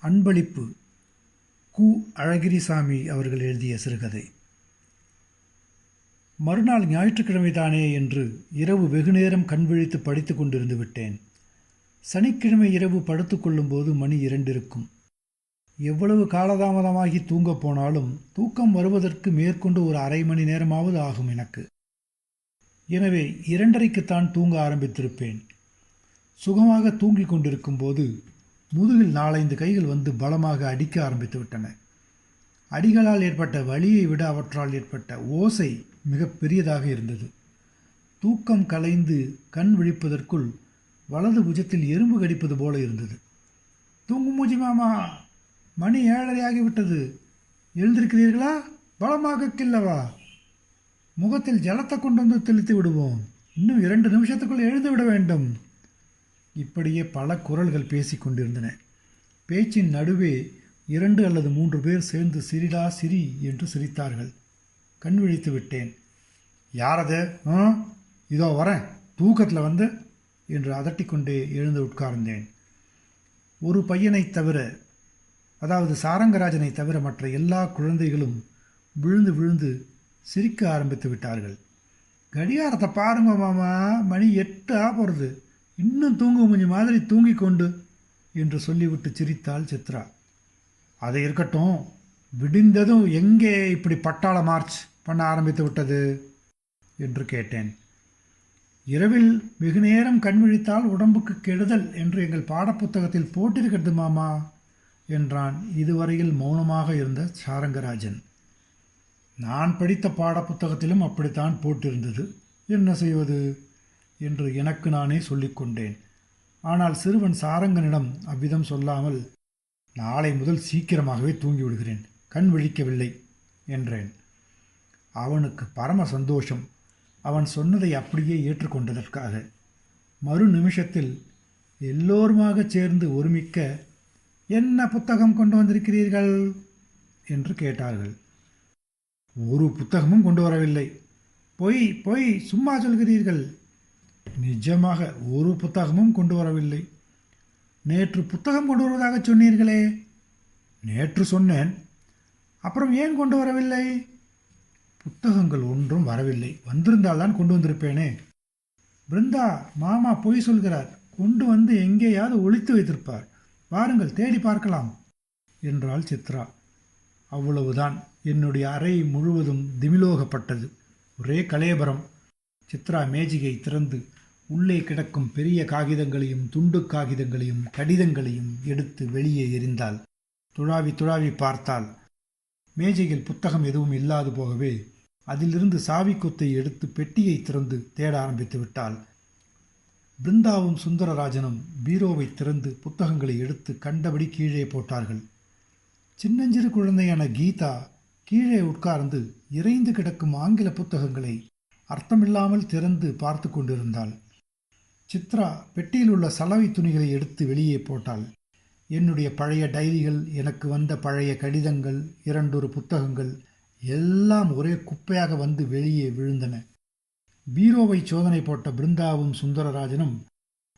அன்பளிப்பு கு. அழகிரிசாமி அவர்கள் எழுதிய சிறுகதை. மறுநாள் ஞாயிற்றுக்கிழமைதானே என்று இரவு வெகுநேரம் கண் விழித்து படித்து கொண்டிருந்து விட்டேன். சனிக்கிழமை இரவு படுத்து கொள்ளும்போது மணி 2 இருக்கும். எவ்வளவு காலதாமதமாகி தூங்கப் போனாலும் தூக்கம் வருவதற்கு மேற்கொண்டு ஒரு அரை மணி நேரமாவது ஆகும் எனக்கு. எனவே 2:30க்குத்தான் தூங்க ஆரம்பித்திருப்பேன். சுகமாக தூங்கிக் கொண்டிருக்கும் போது முதுகில் 4-5 கைகள் வந்து பலமாக அடிக்க ஆரம்பித்து விட்டன. அடிகளால் ஏற்பட்ட வலியை விட அவற்றால் ஏற்பட்ட ஓசை மிக பெரியதாக இருந்தது. தூக்கம் கலைந்து கண் விழிப்பதற்குள் வலது புஜத்தில் எறும்பு கடிப்பது போல இருந்தது. தூங்கு மூஞ்சி மாமா, மணி 7:30 ஆகிவிட்டது. எழுந்திருக்கிறீர்களா? பலமாக கில்லவா? முகத்தில் ஜலத்தை கொண்டு வந்து தெளித்து விடுவோம். இன்னும் 2 நிமிஷத்துக்குள் எழுந்து விட வேண்டும். இப்படியே பல குரல்கள் பேசி கொண்டிருந்தன. பேச்சின் நடுவே 2 அல்லது 3 பேர் சேர்ந்து சிரிடா சிரி என்று சிரித்தார்கள். கண் விழித்து விட்டேன். யாரது? இதோ வரேன், தூக்கத்தில் வந்து என்று அதட்டிக்கொண்டே எழுந்து உட்கார்ந்தேன். ஒரு பையனை தவிர, அதாவது சாரங்கராஜனை தவிர மற்ற எல்லா குழந்தைகளும் விழுந்து விழுந்து சிரிக்க ஆரம்பித்து விட்டார்கள். கடிகாரத்தை பாருங்க மாமா, மணி 8 போகிறது. இன்னும் தூங்கு மூஞ்சி மாதிரி தூங்கி கொண்டு என்று சொல்லிவிட்டு சிரித்தாள் சித்ரா. அது இருக்கட்டும், விடிந்ததும் எங்கே இப்படி பட்டாள மார்ச் பண்ண ஆரம்பித்து விட்டது என்று கேட்டேன். இரவில் வெகு நேரம் கண் விழித்தால் உடம்புக்கு கெடுதல் என்று எங்கள் பாடப்புத்தகத்தில் போட்டிருக்கிறது மாமா என்றான் இதுவரையில் மௌனமாக இருந்த சாரங்கராஜன். நான் படித்த பாடப்புத்தகத்திலும் அப்படித்தான் போட்டிருந்தது. என்ன செய்வது என்று எனக்கு நானே சொல்லிக்கொண்டேன். ஆனால் சிறுவன் சாரங்கனிடம் அவ்விதம் சொல்லாமல், நாளை முதல் சீக்கிரமாகவே தூங்கிவிடுகிறேன், கண் விழிக்கவில்லை என்றேன். அவனுக்கு பரம சந்தோஷம், அவன் சொன்னதை அப்படியே ஏற்றுக்கொண்டதற்காக. மறு நிமிஷத்தில் எல்லோருமாக சேர்ந்து ஒருமிக்க, என்ன புத்தகம் கொண்டு வந்திருக்கிறீர்கள் என்று கேட்டார்கள். ஒரு புத்தகமும் கொண்டு வரவில்லை. பொய் பொய், சும்மா சொல்கிறீர்கள். நிஜமாக ஒரு புத்தகமும் கொண்டு வரவில்லை. நேற்று புத்தகம் கொண்டு வருவதாக சொன்னீர்களே? நேற்று சொன்னேன். அப்புறம் ஏன் கொண்டு வரவில்லை? புத்தகங்கள் ஒன்றும் வரவில்லை. வந்திருந்தால்தான் கொண்டு வந்திருப்பேனே. பிருந்தா, மாமா பொய் சொல்கிறார். கொண்டு வந்து எங்கேயாவது ஒளித்து வைத்திருப்பார். வாருங்கள், தேடி பார்க்கலாம் என்றாள் சித்ரா. அவ்வளவுதான். என்னுடைய அறை முழுவதும் திமிலோகப்பட்டது. ஒரே கலேபரம். சித்ரா மேஜிகை திறந்து உள்ளே கிடக்கும் பெரிய காகிதங்களையும் துண்டு காகிதங்களையும் கடிதங்களையும் எடுத்து வெளியே எறிந்தாள். துழாவி துழாவி பார்த்தாள். மேஜையில் புத்தகம் எதுவும் இல்லாது போகவே அதிலிருந்து சாவிக்கொத்தை எடுத்து பெட்டியை திறந்து தேட ஆரம்பித்து விட்டாள். பிருந்தாவும் சுந்தரராஜனும் பீரோவை திறந்து புத்தகங்களை எடுத்து கண்டபடி கீழே போட்டார்கள். சின்னஞ்சிறு குழந்தையான கீதா கீழே உட்கார்ந்து இறைந்து கிடக்கும் ஆங்கில புத்தகங்களை அர்த்தமில்லாமல் திறந்து பார்த்து கொண்டிருந்தாள். சித்ரா பெட்டியில் உள்ள சலவை துணிகளை எடுத்து வெளியே போட்டாள். என்னுடைய பழைய டைரிகள், எனக்கு வந்த பழைய கடிதங்கள், 2 புத்தகங்கள் எல்லாம் ஒரே குப்பையாக வந்து வெளியே விழுந்தன. பீரோவை சோதனை போட்ட பிருந்தாவும் சுந்தரராஜனும்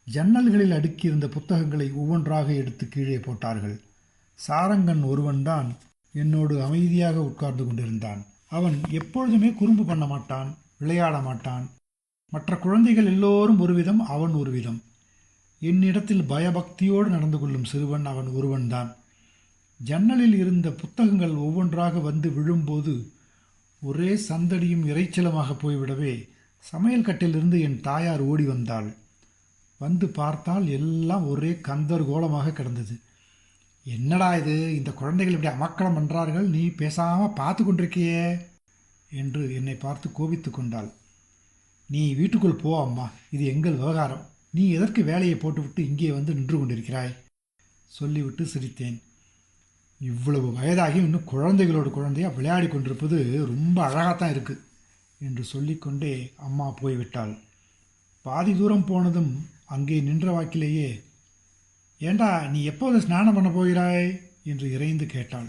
ஜன்னல்களில் அடுக்கியிருந்த புத்தகங்களை ஒவ்வொன்றாக எடுத்து கீழே போட்டார்கள். சாரங்கன் ஒருவன்தான் என்னோடு அமைதியாக உட்கார்ந்து கொண்டிருந்தான். அவன் எப்பொழுதுமே குறும்பு பண்ண மாட்டான், விளையாட மாட்டான். மற்ற குழந்தைகள் எல்லோரும் ஒரு விதம், அவன் ஒரு விதம். என்னிடத்தில் பயபக்தியோடு நடந்து கொள்ளும் சிறுவன் அவன் ஒருவன்தான். ஜன்னலில் இருந்த புத்தகங்கள் ஒவ்வொன்றாக வந்து விழும்போது ஒரே சந்தடியும் இறைச்சலமாக போய்விடவே சமையல் கட்டிலிருந்து என் தாயார் ஓடி வந்தாள். வந்து பார்த்தால் எல்லாம் ஒரே கந்தர்கோலமாக கிடந்தது. என்னடா இது, இந்த குழந்தைகள் இப்படி அமக்களம் பண்ணுறார்கள், நீ பேசாமல் பார்த்து கொண்டிருக்கியே என்று என்னை பார்த்து கோபித்து கொண்டாள். நீ வீட்டுக்குள் போ அம்மா, இது எங்கள் விவகாரம். நீ எதற்கு வேலையை போட்டுவிட்டு இங்கே வந்து நின்று கொண்டிருக்கிறாய் சொல்லிவிட்டு சிரித்தேன். இவ்வளவு வயதாகி இன்னும் குழந்தைகளோடு குழந்தையாக விளையாடி கொண்டிருப்பது ரொம்ப அழகாகத்தான் இருக்குது என்று சொல்லிக்கொண்டே அம்மா போய்விட்டாள். பாதி தூரம் போனதும் அங்கே நின்ற வாக்கிலேயே, ஏண்டா நீ எப்போது ஸ்நானம் பண்ண போகிறாய் என்று இறைந்து கேட்டாள்.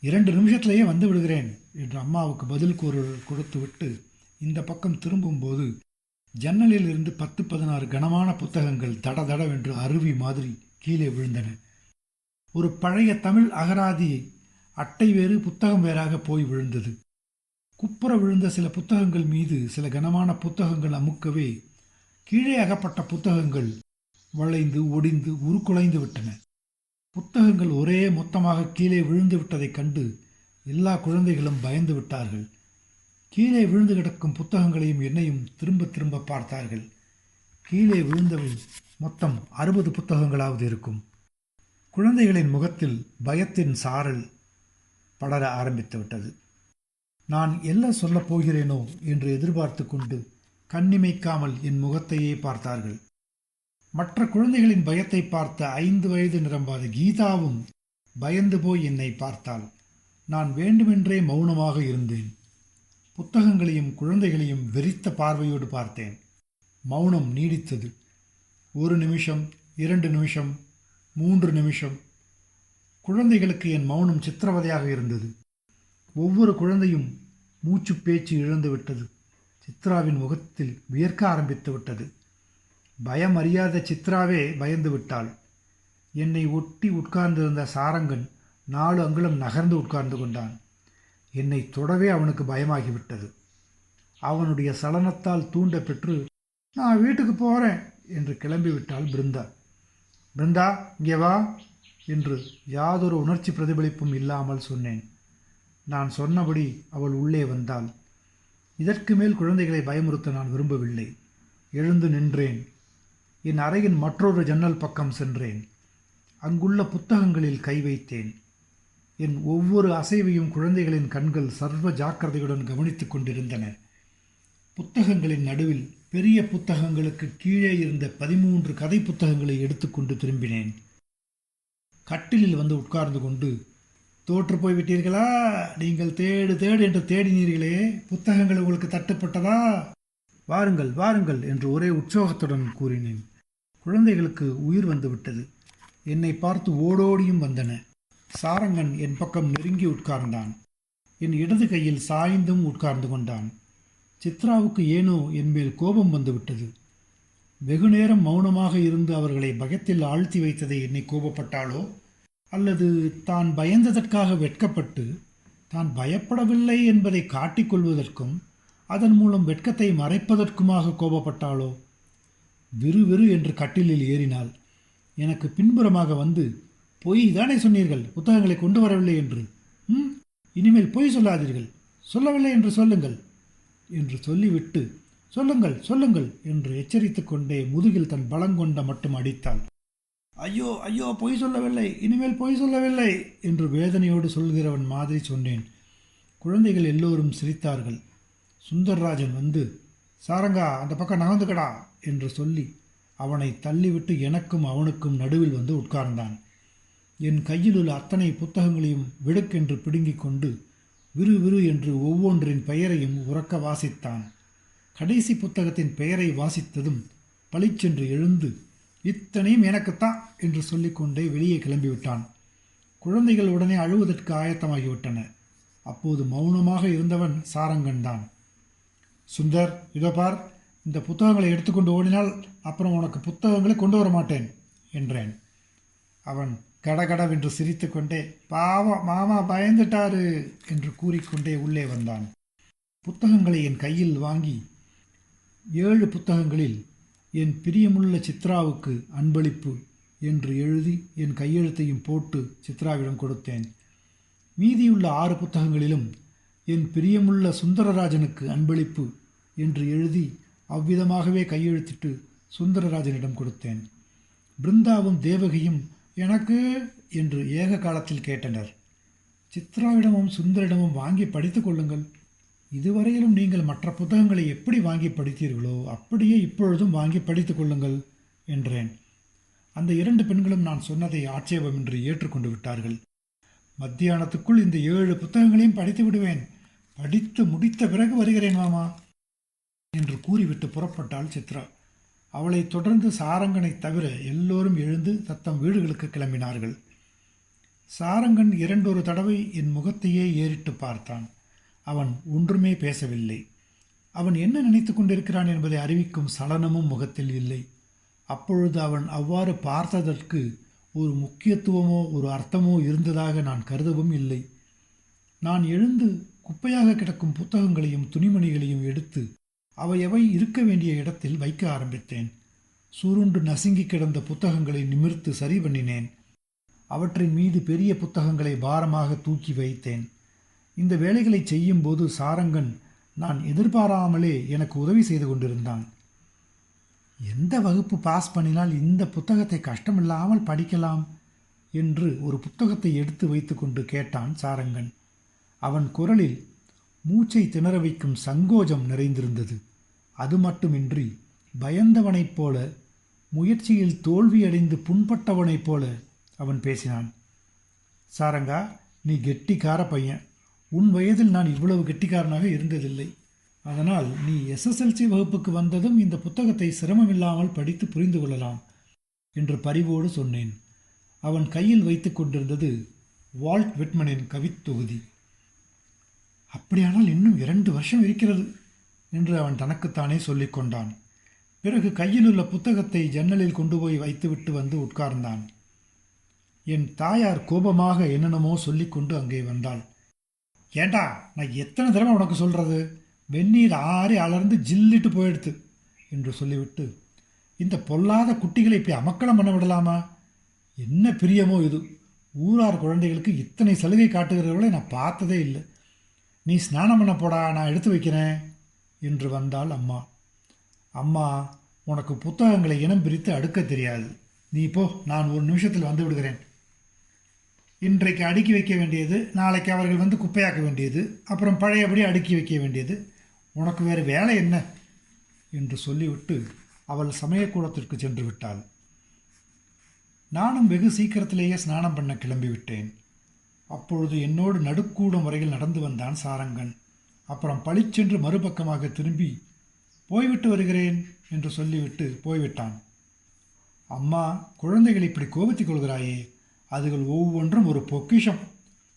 2 நிமிஷத்திலேயே வந்து விடுகிறேன் என்று அம்மாவுக்கு பதில் கொடுத்துவிட்டு இந்த பக்கம் திரும்பும்போது ஜன்னலில் இருந்து 10-16 கனமான புத்தகங்கள் தடதடவென்று அருவி மாதிரி கீழே விழுந்தன. ஒரு பழைய தமிழ் அகராதி அட்டை வேறு புத்தகம் வேறாக போய் விழுந்தது. குப்புற விழுந்த சில புத்தகங்கள் மீது சில கனமான புத்தகங்கள் அமுக்கவே கீழே அகப்பட்ட புத்தகங்கள் வளைந்து ஒடிந்து உருக்குலைந்து விட்டன. புத்தகங்கள் ஒரே மொத்தமாக கீழே விழுந்து விட்டதைக் கண்டு எல்லா குழந்தைகளும் பயந்து விட்டார்கள். கீழே விழுந்து கிடக்கும் புத்தகங்களையும் என்னையும் திரும்ப திரும்ப பார்த்தார்கள். கீழே விழுந்தவை மொத்தம் 60 புத்தகங்களாவது இருக்கும். குழந்தைகளின் முகத்தில் பயத்தின் சாரல் படர ஆரம்பித்து விட்டது. நான் என்ன சொல்லப் போகிறேனோ என்று எதிர்பார்த்து கொண்டு கண்ணிமைக்காமல் என் முகத்தையே பார்த்தார்கள். மற்ற குழந்தைகளின் பயத்தை பார்த்த 5 வயது நிரம்பாத கீதாவும் பயந்து போய் என்னை பார்த்தாள். நான் வேண்டுமென்றே மௌனமாக இருந்தேன். புத்தகங்களையும் குழந்தைகளையும் வெறித்த பார்வையோடு பார்த்தேன். மௌனம் நீடித்தது. 1 நிமிஷம், 2 நிமிஷம், 3 நிமிஷம். குழந்தைகளுக்கு என் மௌனம் சித்திரவதையாக இருந்தது. ஒவ்வொரு குழந்தையும் மூச்சு பேச்சு இழந்து விட்டது. சித்ராவின் முகத்தில் வியர்க்க ஆரம்பித்து விட்டது. பயம் அறியாத சித்ராவே பயந்து விட்டாள். என்னை ஒட்டி உட்கார்ந்திருந்த சாரங்கன் 4 அங்குலம் நகர்ந்து உட்கார்ந்து கொண்டான். என்னை தொடவே அவனுக்கு பயமாகிவிட்டது. அவனுடைய சலனத்தால் தூண்ட பெற்று நான் வீட்டுக்கு போகிறேன் என்று கிளம்பிவிட்டாள் பிருந்தா. பிருந்தா, இங்கே வா என்று யாதொரு உணர்ச்சி பிரதிபலிப்பும் இல்லாமல் சொன்னேன். நான் சொன்னபடி அவள் உள்ளே வந்தாள். இதற்கு மேல் குழந்தைகளை பயமுறுத்த நான் விரும்பவில்லை. எழுந்து நின்றேன். என் அறையின் மற்றொரு ஜன்னல் பக்கம் சென்றேன். அங்குள்ள புத்தகங்களில் கை வைத்தேன். என் ஒவ்வொரு அசைவையும் குழந்தைகளின் கண்கள் சர்வ ஜாக்கிரதையுடன் கவனித்துக் கொண்டிருந்தன. புத்தகங்களின் நடுவில் பெரிய புத்தகங்களுக்கு கீழே இருந்த 13 கதை புத்தகங்களை எடுத்துக்கொண்டு திரும்பினேன். கட்டிலில் வந்து உட்கார்ந்து கொண்டு, தோற்று போய்விட்டீர்களா? நீங்கள் தேடு தேடு என்று தேடினீர்களே, புத்தகங்கள் உங்களுக்கு தட்டுப்பட்டதா? வாருங்கள் வாருங்கள் என்று ஒரே உற்சாகத்துடன் கூறினேன். குழந்தைகளுக்கு உயிர் வந்துவிட்டது. என்னை பார்த்து ஓடோடியும் வந்தன. சாரங்கன் என் பக்கம் நெருங்கி உட்கார்ந்தான். என் இடது கையில் சாய்ந்தும் உட்கார்ந்து கொண்டான். சித்ராவுக்கு ஏனோ என்மேல் கோபம் வந்துவிட்டது. வெகுநேரம் மௌனமாக இருந்து அவர்களை பயத்தில் ஆழ்த்தி வைத்ததை என்னை கோபப்பட்டாளோ, அல்லது தான் பயந்ததற்காக வெட்கப்பட்டு தான் பயப்படவில்லை என்பதை காட்டிக்கொள்வதற்கும் அதன் மூலம் வெட்கத்தை மறைப்பதற்குமாக கோபப்பட்டாளோ? விறுவிறு என்று கட்டிலில் ஏறினாள். எனக்கு பின்புறமாக வந்து, பொய் தானே சொன்னீர்கள் புத்தகங்களை கொண்டு வரவில்லை என்று. இனிமேல் பொய் சொல்லாதீர்கள், சொல்லவில்லை என்று சொல்லுங்கள் என்று சொல்லிவிட்டு, சொல்லுங்கள் சொல்லுங்கள் என்று எச்சரித்து கொண்டே முதுகில் தன் பலங்கொண்ட மட்டும் அடித்தாள். ஐயோ ஐயோ, பொய் சொல்லவில்லை, இனிமேல் பொய் சொல்லவில்லை என்று வேதனையோடு சொல்கிறவன் மாதிரி சொன்னேன். குழந்தைகள் எல்லோரும் சிரித்தார்கள். சுந்தர்ராஜன் வந்து, சாரங்கா அந்த பக்கம் நகர்ந்துக்கடா என்று சொல்லி அவனை தள்ளிவிட்டு எனக்கும் அவனுக்கும் நடுவில் வந்து உட்கார்ந்தான். என் கையில் உள்ள அத்தனை புத்தகங்களையும் விடுக்கென்று பிடுங்கிக் கொண்டு விறுவிறு என்று ஒவ்வொன்றின் பெயரையும் உறக்க வாசித்தான். கடைசி புத்தகத்தின் பெயரை வாசித்ததும் பளிச்சென்று எழுந்து, இத்தனையும் எனக்குத்தான் என்று சொல்லிக்கொண்டே வெளியே கிளம்பிவிட்டான். குழந்தைகள் உடனே அழுவதற்கு ஆயத்தமாகிவிட்டன. அப்போது மௌனமாக இருந்தவன் சாரங்கன் தான். சுந்தர், இதோ பார், இந்த புத்தகங்களை எடுத்துக்கொண்டு ஓடினால் அப்புறம் உனக்கு புத்தகங்களை கொண்டு வர மாட்டேன் என்றேன். அவன் கடகடவென்று சிரித்து கொண்டே, பாவம் மாமா பயந்துட்டாரு என்று கூறிக்கொண்டே உள்ளே வந்தான். புத்தகங்களை என் கையில் வாங்கி 7 புத்தகங்களில் என் பிரியமுள்ள சித்ராவுக்கு அன்பளிப்பு என்று எழுதி என் கையெழுத்தையும் போட்டு சித்ராவிடம் கொடுத்தேன். மீதியுள்ள 6 புத்தகங்களிலும் என் பிரியமுள்ள சுந்தரராஜனுக்கு அன்பளிப்பு என்று எழுதி அவ்விதமாகவே கையெழுத்திட்டு சுந்தரராஜனிடம் கொடுத்தேன். பிருந்தாவும் தேவகியும் எனக்கு என்று ஏக காலத்தில் கேட்டனர். சித்ராவிடமும் சுந்தரிடமும் வாங்கி படித்து கொள்ளுங்கள். இதுவரையிலும் நீங்கள் மற்ற புத்தகங்களை எப்படி வாங்கி படித்தீர்களோ அப்படியே இப்பொழுதும் வாங்கி படித்து கொள்ளுங்கள் என்றேன். அந்த 2 பெண்களும் நான் சொன்னதை ஆட்சேபமின்றி ஏற்றுக்கொண்டு விட்டார்கள். மத்தியானத்துக்குள் இந்த 7 புத்தகங்களையும் படித்து விடுவேன். படித்து முடித்த பிறகு வருகிறேன் மாமா என்று கூறிவிட்டு புறப்பட்டாள் சித்ரா. அவளை தொடர்ந்து சாரங்கனை தவிர எல்லோரும் எழுந்து தத்தம் வீடுகளுக்கு கிளம்பினார்கள். சாரங்கன் 2 தடவை என் முகத்தையே ஏறிட்டு பார்த்தான். அவன் ஒன்றுமே பேசவில்லை. அவன் என்ன நினைத்து கொண்டிருக்கிறான் என்பதை அறிவிக்கும் சலனமும் முகத்தில் இல்லை. அப்பொழுது அவன் அவ்வாறு பார்த்ததற்கு ஒரு முக்கியத்துவமோ ஒரு அர்த்தமோ இருந்ததாக நான் கருதவும் இல்லை. நான் எழுந்து குப்பையாக கிடக்கும் புத்தகங்களையும் துணிமணிகளையும் எடுத்து அவையவை இருக்க வேண்டிய இடத்தில் வைக்க ஆரம்பித்தேன். சுருண்டு நசுங்கி கிடந்த புத்தகங்களை நிமிர்த்து சரி பண்ணினேன். அவற்றின் மீது பெரிய புத்தகங்களை பாரமாக தூக்கி வைத்தேன். இந்த வேலைகளை செய்யும்போது சாரங்கன் நான் எதிர்பாராமலே எனக்கு உதவி செய்து கொண்டிருந்தான். எந்த வகுப்பு பாஸ் பண்ணினால் இந்த புத்தகத்தை கஷ்டமில்லாமல் படிக்கலாம் என்று ஒரு புத்தகத்தை எடுத்து வைத்துக்கொண்டு கேட்டான் சாரங்கன். அவன் குரலில் மூச்சை திணற வைக்கும் சங்கோஜம் நிறைந்திருந்தது. அது மட்டுமின்றி பயந்தவனைப் போல, முயற்சியில் தோல்வியடைந்து புண்பட்டவனைப் போல அவன் பேசினான். சாரங்கா, நீ கெட்டிக்கார பையன். உன் வயதில் நான் இவ்வளவு கெட்டிக்காரனாக இருந்ததில்லை. அதனால் நீ எஸ்எஸ்எல்சி வகுப்புக்கு வந்ததும் இந்த புத்தகத்தை சிரமமில்லாமல் படித்து புரிந்து கொள்ளலாம் என்று பரிவோடு சொன்னேன். அவன் கையில் வைத்து கொண்டிருந்தது வால்ட் விட்மனின் கவித்தொகுதி. அப்படியானால் இன்னும் 2 வருஷம் இருக்கிறது என்று அவன் தனக்குத்தானே சொல்லிக் கொண்டான். பிறகு கையிலுள்ள புத்தகத்தை ஜன்னலில் கொண்டு போய் வைத்துவிட்டு வந்து உட்கார்ந்தான். என் தாயார் கோபமாக என்னென்னமோ சொல்லிக்கொண்டு அங்கே வந்தாள். ஏண்டா, நான் எத்தனை தடவை உனக்கு சொல்கிறது, வெந்நீர் ஆறி அலர்ந்து ஜில்லிட்டு போயிடுத்து என்று சொல்லிவிட்டு, இந்த பொல்லாத குட்டிகளை இப்படி அமக்களம் பண்ண விடலாமா? என்ன பிரியமோ இது! ஊரார் குழந்தைகளுக்கு இத்தனை சலுகை காட்டுகிறவர்களை நான் பார்த்ததே இல்லை. நீ ஸ்நானம் பண்ண போடா, நான் எடுத்து வைக்கிறேன் என்று வந்தாள் அம்மா. அம்மா, உனக்கு புத்தகங்களை இனம் பிரித்து அடுக்க தெரியாது. நீ போ, நான் 1 நிமிஷத்தில் வந்து விடுகிறேன். இன்றைக்கு அடுக்கி வைக்க வேண்டியது, நாளைக்கு அவர்கள் வந்து குப்பையாக்க வேண்டியது, அப்புறம் பழையபடி அடுக்கி வைக்க வேண்டியது. உனக்கு வேறு வேலை என்ன என்று சொல்லிவிட்டு அவள் சமயக்கூடத்திற்கு சென்று விட்டாள். நானும் வெகு சீக்கிரத்திலேயே ஸ்நானம் பண்ண கிளம்பிவிட்டேன். அப்பொழுது என்னோடு நடுக்கூடம் வரையில் நடந்து வந்தான் சாரங்கன். அப்புறம் பளிச்சென்று மறுபக்கமாக திரும்பி போய்விட்டு வருகிறேன் என்று சொல்லிவிட்டு போய்விட்டான். அம்மா, குழந்தைகள் இப்படி கோபித்துக் கொள்கிறாயே, அதுகள் ஒவ்வொன்றும் ஒரு பொக்கிஷம்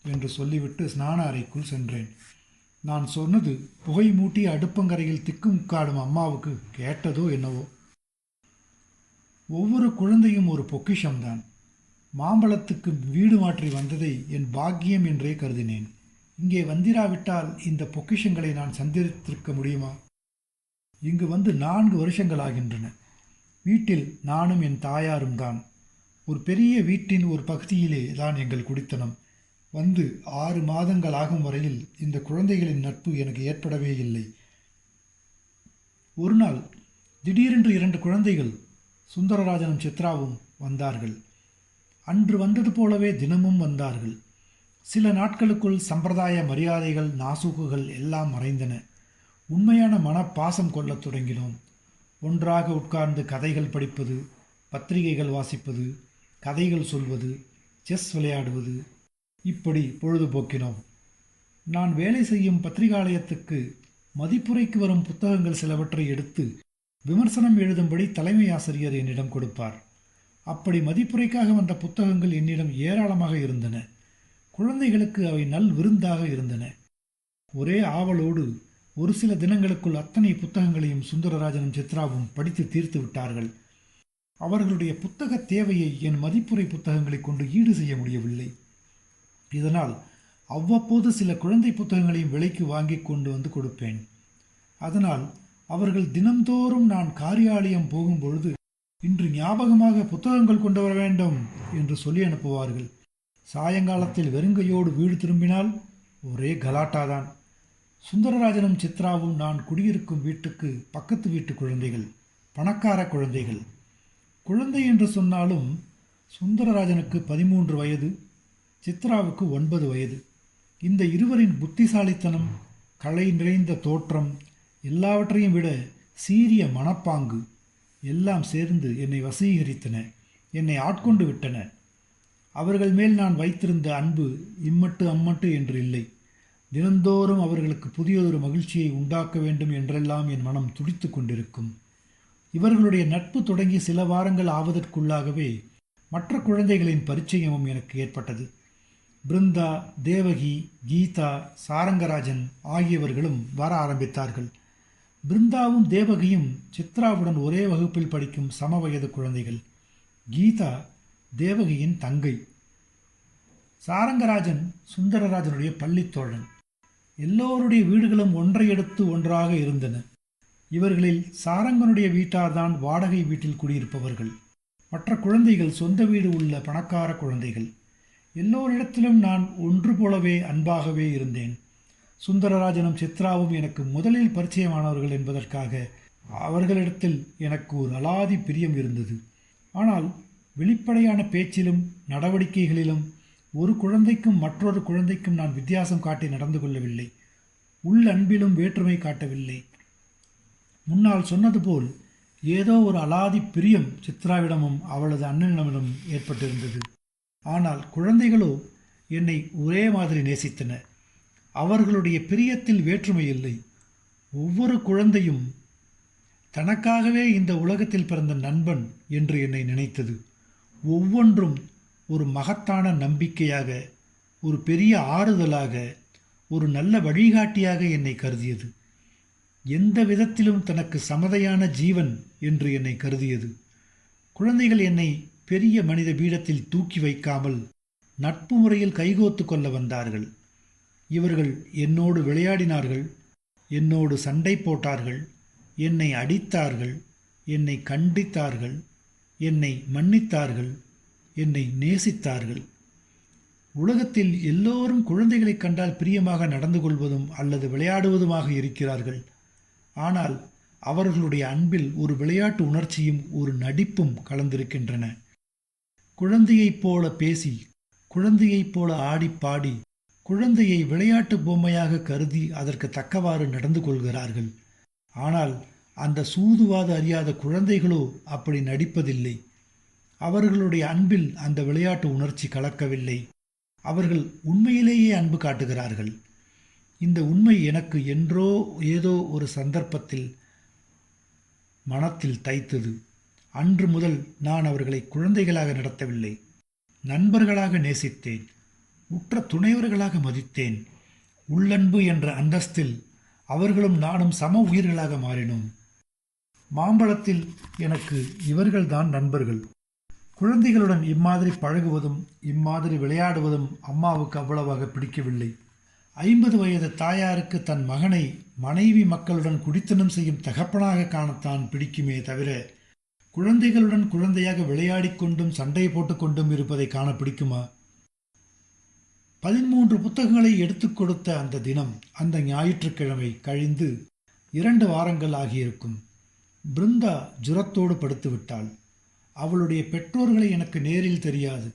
என்று சொல்லிவிட்டு ஸ்நான அறைக்குள் சென்றேன். நான் சொன்னது புகை மூட்டி அடுப்பங்கரையில் திக்குமுக்காடும் அம்மாவுக்கு கேட்டதோ என்னவோ. ஒவ்வொரு குழந்தையும் ஒரு பொக்கிஷம்தான். மாம்பழத்துக்கு வீடு மாற்றி வந்ததை என் பாக்கியம் என்றே கருதினேன். இங்கே வந்திராவிட்டால் இந்த பொக்கிஷங்களை நான் சந்தித்திருக்க முடியுமா? இங்கு வந்து 4 வருஷங்கள் ஆகின்றன. வீட்டில் நானும் என் தாயாரும் தான். ஒரு பெரிய வீட்டின் ஒரு பகுதியிலே தான் எங்கள் குடித்தனம். வந்து 6 மாதங்கள் ஆகும் வரையில் இந்த குழந்தைகளின் நட்பு எனக்கு ஏற்படவே இல்லை. ஒரு நாள் திடீரென்று 2 குழந்தைகள், சுந்தரராஜனும் சித்ராவும் வந்தார்கள். அன்று வந்தது போலவே தினமும் வந்தார்கள். சில நாட்களுக்குள் சம்பிரதாய மரியாதைகள், நாசூக்குகள் எல்லாம் மறைந்தன. உண்மையான மனப்பாசம் கொள்ளத் தொடங்கினோம். ஒன்றாக உட்கார்ந்து கதைகள் படிப்பது, பத்திரிகைகள் வாசிப்பது, கதைகள் சொல்வது, செஸ் விளையாடுவது, இப்படி பொழுதுபோக்கினோம். நான் வேலை செய்யும் பத்திரிகாலயத்துக்கு மதிப்புரைக்கு வரும் புத்தகங்கள் சிலவற்றை எடுத்து விமர்சனம் எழுதும்படி தலைமை ஆசிரியர் என்னிடம் கொடுப்பார். அப்படி மதிப்புரைக்காக வந்த புத்தகங்கள் என்னிடம் ஏராளமாக இருந்தன. குழந்தைகளுக்கு அவை நல் விருந்தாக இருந்தன. ஒரே ஆவலோடு ஒரு சில தினங்களுக்குள் அத்தனை புத்தகங்களையும் சுந்தரராஜனும் சித்ராவும் படித்து தீர்த்து விட்டார்கள். அவர்களுடைய புத்தக தேவையை என் மதிப்புரை புத்தகங்களை கொண்டு ஈடு செய்ய முடியவில்லை. இதனால் அவ்வப்போது சில குழந்தை புத்தகங்களையும் விலைக்கு வாங்கி கொண்டு வந்து கொடுப்பேன். அதனால் அவர்கள் தினந்தோறும் நான் காரியாலயம் போகும்பொழுது, இன்று ஞாபகமாக புத்தகங்கள் கொண்டு வர வேண்டும் என்று சொல்லி அனுப்புவார்கள். சாயங்காலத்தில் வெறுங்கையோடு வீடு திரும்பினால் ஒரே கலாட்டாதான். சுந்தரராஜனும் சித்ராவும் நான் குடியிருக்கும் வீட்டுக்கு பக்கத்து வீட்டு குழந்தைகள், பணக்கார குழந்தைகள். குழந்தை என்று சொன்னாலும் சுந்தரராஜனுக்கு 13 வயது, சித்ராவுக்கு 9 வயது. இந்த இருவரின் புத்திசாலித்தனம், கலை நிறைந்த தோற்றம், எல்லாவற்றையும் விட சீரிய மனப்பாங்கு எல்லாம் சேர்ந்து என்னை வசீகரித்தன, என்னை ஆட்கொண்டு விட்டன. அவர்கள் மேல் நான் வைத்திருந்த அன்பு இம்மட்டு அம்மட்டு என்று இல்லை. தினந்தோறும் அவர்களுக்கு புதியதொரு மகிழ்ச்சியை உண்டாக்க வேண்டும் என்றெல்லாம் என் மனம் துடித்து கொண்டிருக்கும். இவர்களுடைய நட்பு தொடங்கி சில வாரங்கள் ஆவதற்குள்ளாகவே மற்ற குழந்தைகளின் பரிச்சயமும் எனக்கு ஏற்பட்டது. பிருந்தா, தேவகி, கீதா, சாரங்கராஜன் ஆகியவர்களும் வர ஆரம்பித்தார்கள். பிருந்தாவும் தேவகியும் சித்ராவுடன் ஒரே வகுப்பில் படிக்கும் சம வயது குழந்தைகள். கீதா தேவகியின் தங்கை. சாரங்கராஜன் சுந்தரராஜனுடைய பள்ளித்தோழன். எல்லோருடைய வீடுகளும் ஒன்றையடுத்து ஒன்றாக இருந்தன. இவர்களில் சாரங்கனுடைய வீட்டார்தான் வாடகை வீட்டில் குடியிருப்பவர்கள். மற்ற குழந்தைகள் சொந்த வீடு உள்ள பணக்கார குழந்தைகள். எல்லோரிடத்திலும் நான் ஒன்று போலவே அன்பாகவே இருந்தேன். சுந்தரராஜனும் சித்ராவும் எனக்கு முதலில் பரிச்சயமானவர்கள் என்பதற்காக அவர்களிடத்தில் எனக்கு ஒரு அலாதி பிரியம் இருந்தது. ஆனால் வெளிப்படையான பேச்சிலும் நடவடிக்கைகளிலும் ஒரு குழந்தைக்கும் மற்றொரு குழந்தைக்கும் நான் வித்தியாசம் காட்டி நடந்து கொள்ளவில்லை. உள் அன்பிலும் வேற்றுமை காட்டவில்லை. முன்னால் சொன்னது போல் ஏதோ ஒரு அலாதி பிரியம் சித்ராவிடமும் அவளது அண்ணனிடமும் ஏற்பட்டிருந்தது. ஆனால் குழந்தைகளோ என்னை ஒரே மாதிரி நேசித்தன. அவர்களுடைய பிரியத்தில் வேற்றுமை இல்லை. ஒவ்வொரு குழந்தையும் தனக்காகவே இந்த உலகத்தில் பிறந்த நண்பன் என்று என்னை நினைத்தது. ஒவ்வொன்றும் ஒரு மகத்தான நம்பிக்கையாக, ஒரு பெரிய ஆறுதலாக, ஒரு நல்ல வழிகாட்டியாக என்னை கருதியது. எந்த விதத்திலும் தனக்கு சமதையான ஜீவன் என்று என்னை கருதியது. குழந்தைகள் என்னை பெரிய மனித பீடத்தில் தூக்கி வைக்காமல் நட்பு முறையில் கைகோத்து கொள்ள வந்தார்கள். இவர்கள் என்னோடு விளையாடினார்கள், என்னோடு சண்டை போட்டார்கள், என்னை அடித்தார்கள், என்னை கண்டித்தார்கள், என்னை மன்னித்தார்கள், என்னை நேசித்தார்கள். உலகத்தில் எல்லோரும் குழந்தைகளை கண்டால் பிரியமாக நடந்து கொள்வதும் அல்லது விளையாடுவதுமாக இருக்கிறார்கள். ஆனால் அவர்களுடைய அன்பில் ஒரு விளையாட்டு உணர்ச்சியும் ஒரு நடிப்பும் கலந்திருக்கின்றன. குழந்தையைப் போல பேசி, குழந்தையைப் போல ஆடி பாடி, குழந்தையை விளையாட்டு பொம்மையாக கருதி அதற்கு தக்கவாறு நடந்து கொள்கிறார்கள். ஆனால் அந்த சூதுவாது அறியாத குழந்தைகளோ அப்படி நடிப்பதில்லை. அவர்களுடைய அன்பில் அந்த விளையாட்டு உணர்ச்சி கலக்கவில்லை. அவர்கள் உண்மையிலேயே அன்பு காட்டுகிறார்கள். இந்த உண்மை எனக்கு என்றோ ஏதோ ஒரு சந்தர்ப்பத்தில் மனத்தில் தைத்தது. அன்று முதல் நான் அவர்களை குழந்தைகளாக நடத்தவில்லை, நண்பர்களாக நேசித்தேன், உற்ற துணைவர்களாக மதித்தேன். உள்ளன்பு என்ற அந்தஸ்தில் அவர்களும் நானும் சம உயிர்களாக மாறினோம். மாம்பழத்தில் எனக்கு இவர்கள்தான் நண்பர்கள். குழந்தைகளுடன் இம்மாதிரி பழகுவதும் இம்மாதிரி விளையாடுவதும் அம்மாவுக்கு அவ்வளவாக பிடிக்கவில்லை. 50 வயது தாயாருக்கு தன் மகனை மனைவி மக்களுடன் குடித்தனம் செய்யும் தகப்பனாக காணத்தான் பிடிக்குமே தவிர குழந்தைகளுடன் குழந்தையாக விளையாடிக் கொண்டும் சண்டை போட்டுக்கொண்டும் இருப்பதை காண பிடிக்குமா? 13 புத்தகங்களை எடுத்துக் கொடுத்த அந்த தினம், அந்த ஞாயிற்றுக்கிழமை கழிந்து 2 வாரங்கள் ஆகியிருக்கும். பிருந்தா ஜுரத்தோடு படுத்து விட்டாள். அவளுடைய பெற்றோர்களை எனக்கு நேரில் தெரியாது.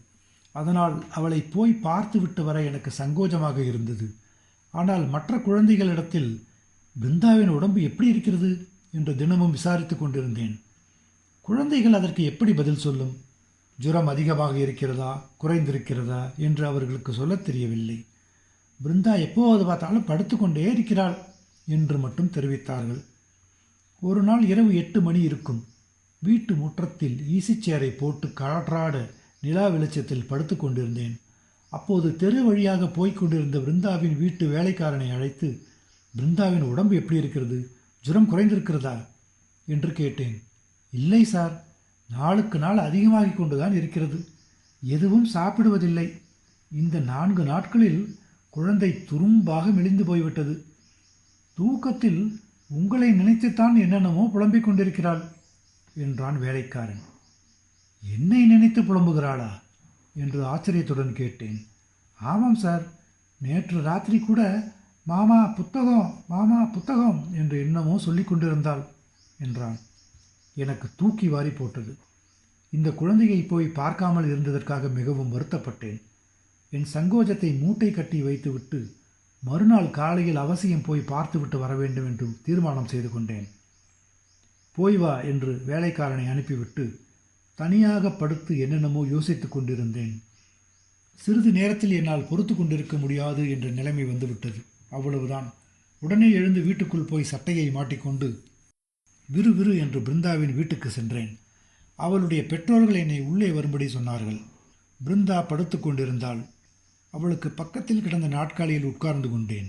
அதனால் அவளை போய் பார்த்துவிட்டு வர எனக்கு சங்கோஜமாக இருந்தது. ஆனால் மற்ற குழந்தைகளிடத்தில் பிருந்தாவின் உடம்பு எப்படி இருக்கிறது என்று தினமும் விசாரித்து கொண்டிருந்தேன். குழந்தைகள் அதற்கு எப்படி பதில் சொல்லும்? ஜுரம் அதிகமாக இருக்கிறதா, குறைந்திருக்கிறதா என்று அவர்களுக்கு சொல்லத் தெரியவில்லை. பிருந்தா எப்போது பார்த்தாலும் படுத்துக்கொண்டே இருக்கிறாள் என்று மட்டும் தெரிவித்தார்கள். ஒரு நாள் இரவு 8 மணி இருக்கும். வீட்டு முற்றத்தில் ஈசிச்சேரை போட்டு காற்றாட நிலா வெளிச்சத்தில் படுத்து கொண்டிருந்தேன். அப்போது தெரு வழியாக போய்க் கொண்டிருந்த பிருந்தாவின் வீட்டு வேலைக்காரனை அழைத்து, பிருந்தாவின் உடம்பு எப்படி இருக்கிறது, ஜுரம் குறைந்திருக்கிறதா என்று கேட்டேன். இல்லை சார், நாளுக்கு நாள் அதிகமாகிக் கொண்டுதான் இருக்கிறது. எதுவும் சாப்பிடுவதில்லை. இந்த 4 நாட்களில் குழந்தை துரும்பாக மெலிந்து போய்விட்டது. தூக்கத்தில் உங்களை நினைத்துத்தான் என்னென்னமோ புலம்பிக் கொண்டிருக்கிறாள் என்றான் வேலைக்காரன். என்னை நினைத்து புலம்புகிறாளா என்று ஆச்சரியத்துடன் கேட்டேன். ஆமாம் சார், நேற்று ராத்திரி கூட மாமா புத்தகம், மாமா புத்தகம் என்று என்னமோ சொல்லி கொண்டிருந்தாள் என்றான். எனக்கு தூக்கி வாரி போட்டது. இந்த குழந்தையை போய் பார்க்காமல் இருந்ததற்காக மிகவும் வருத்தப்பட்டேன். என் சங்கோஜத்தை மூட்டை கட்டி வைத்துவிட்டு மறுநாள் காலையில் அவசியம் போய் பார்த்துவிட்டு வர வேண்டும் என்று தீர்மானம் செய்து கொண்டேன். போய் வா என்று வேலைக்காரனை அனுப்பிவிட்டு தனியாக படுத்து என்னென்னமோ யோசித்து கொண்டிருந்தேன். சிறிது நேரத்தில் என்னால் பொறுத்து கொண்டிருக்க முடியாது என்ற நிலைமை வந்துவிட்டது. அவ்வளவுதான். உடனே எழுந்து வீட்டுக்குள் போய் சட்டையை மாட்டிக்கொண்டு விறுவிறு என்று பிருந்தாவின் வீட்டுக்கு சென்றேன். அவளுடைய பெற்றோர்கள் என்னை உள்ளே வரும்படி சொன்னார்கள். பிருந்தா படுத்து கொண்டிருந்தாள். அவளுக்கு பக்கத்தில் கிடந்த நாட்காலியில் உட்கார்ந்து கொண்டேன்.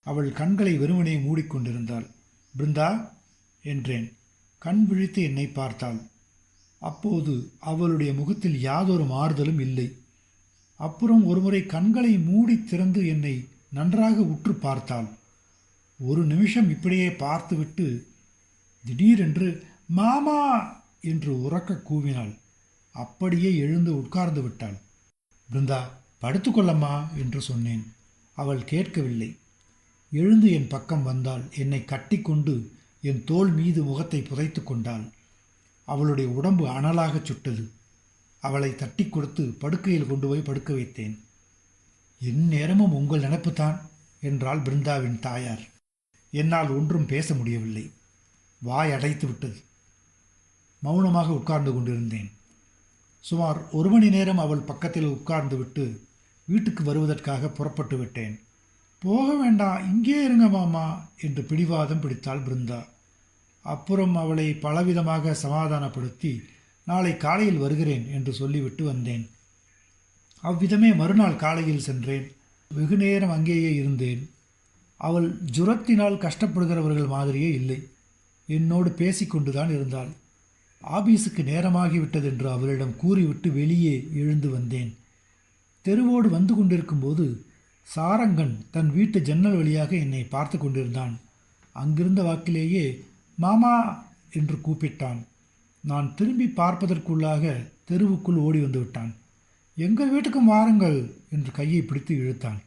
அவள் கண்களை வெறுமனே மூடிக்கொண்டிருந்தாள். பிருந்தா என்றேன். கண் விழித்து என்னை பார்த்தாள். அப்போது அவளுடைய முகத்தில் யாதொரு மாறுதலும் இல்லை. அப்புறம் ஒருமுறை கண்களை மூடி திறந்து என்னை நன்றாக உற்று பார்த்தாள். ஒரு நிமிஷம் இப்படியே பார்த்துவிட்டு திடீரென்று மாமா என்று உரக்க கூவினாள். அப்படியே எழுந்து உட்கார்ந்து விட்டாள். பிருந்தா, படுத்துக்கொள்ளம்மா என்று சொன்னேன். அவள் கேட்கவில்லை. எழுந்து என் பக்கம் வந்தாள். என்னை கட்டிக்கொண்டு என் தோள் மீது முகத்தை புதைத்து கொண்டாள். அவளுடைய உடம்பு அனலாகச் சுட்டது. அவளை தட்டி கொடுத்து படுக்கையில் கொண்டு போய் படுக்க வைத்தேன். எந்நேரமும் உங்கள் நினைப்புத்தான் என்றாள் பிருந்தாவின் தாயார். என்னால் ஒன்றும் பேச முடியவில்லை. வாய் அடைத்து விட்டது. மௌனமாக உட்கார்ந்து கொண்டிருந்தேன். சுமார் 1 மணி நேரம் அவள் பக்கத்தில் உட்கார்ந்து விட்டு வீட்டுக்கு வருவதற்காக புறப்பட்டு விட்டேன். போக வேண்டாம், இங்கே இருங்க மாமா என்று பிடிவாதம் பிடித்தாள் பிருந்தா. அப்புறம் அவளை பலவிதமாக சமாதானப்படுத்தி நாளை காலையில் வருகிறேன் என்று சொல்லிவிட்டு வந்தேன். அவ்விதமே மறுநாள் காலையில் சென்றேன். வெகு நேரம் அங்கேயே இருந்தேன். அவள் ஜுரத்தினால் கஷ்டப்படுகிறவர்கள் மாதிரியே இல்லை. என்னோடு பேசிக்கொண்டுதான் இருந்தாள். ஆபீஸுக்கு நேரமாகிவிட்டது என்று அவளிடம் கூறிவிட்டு வெளியே எழுந்து வந்தேன். தெருவோடு வந்து கொண்டிருக்கும்போது சாரங்கன் தன் வீட்டு ஜன்னல் வழியாக என்னை பார்த்து கொண்டிருந்தான். அங்கிருந்த வாக்கிலேயே மாமா என்று கூப்பிட்டான். நான் திரும்பி பார்ப்பதற்குள்ளாக தெருவுக்குள் ஓடி வந்து விட்டான். எங்கள் வீட்டுக்கும் வாருங்கள் என்று கையை பிடித்து இழுத்தான்.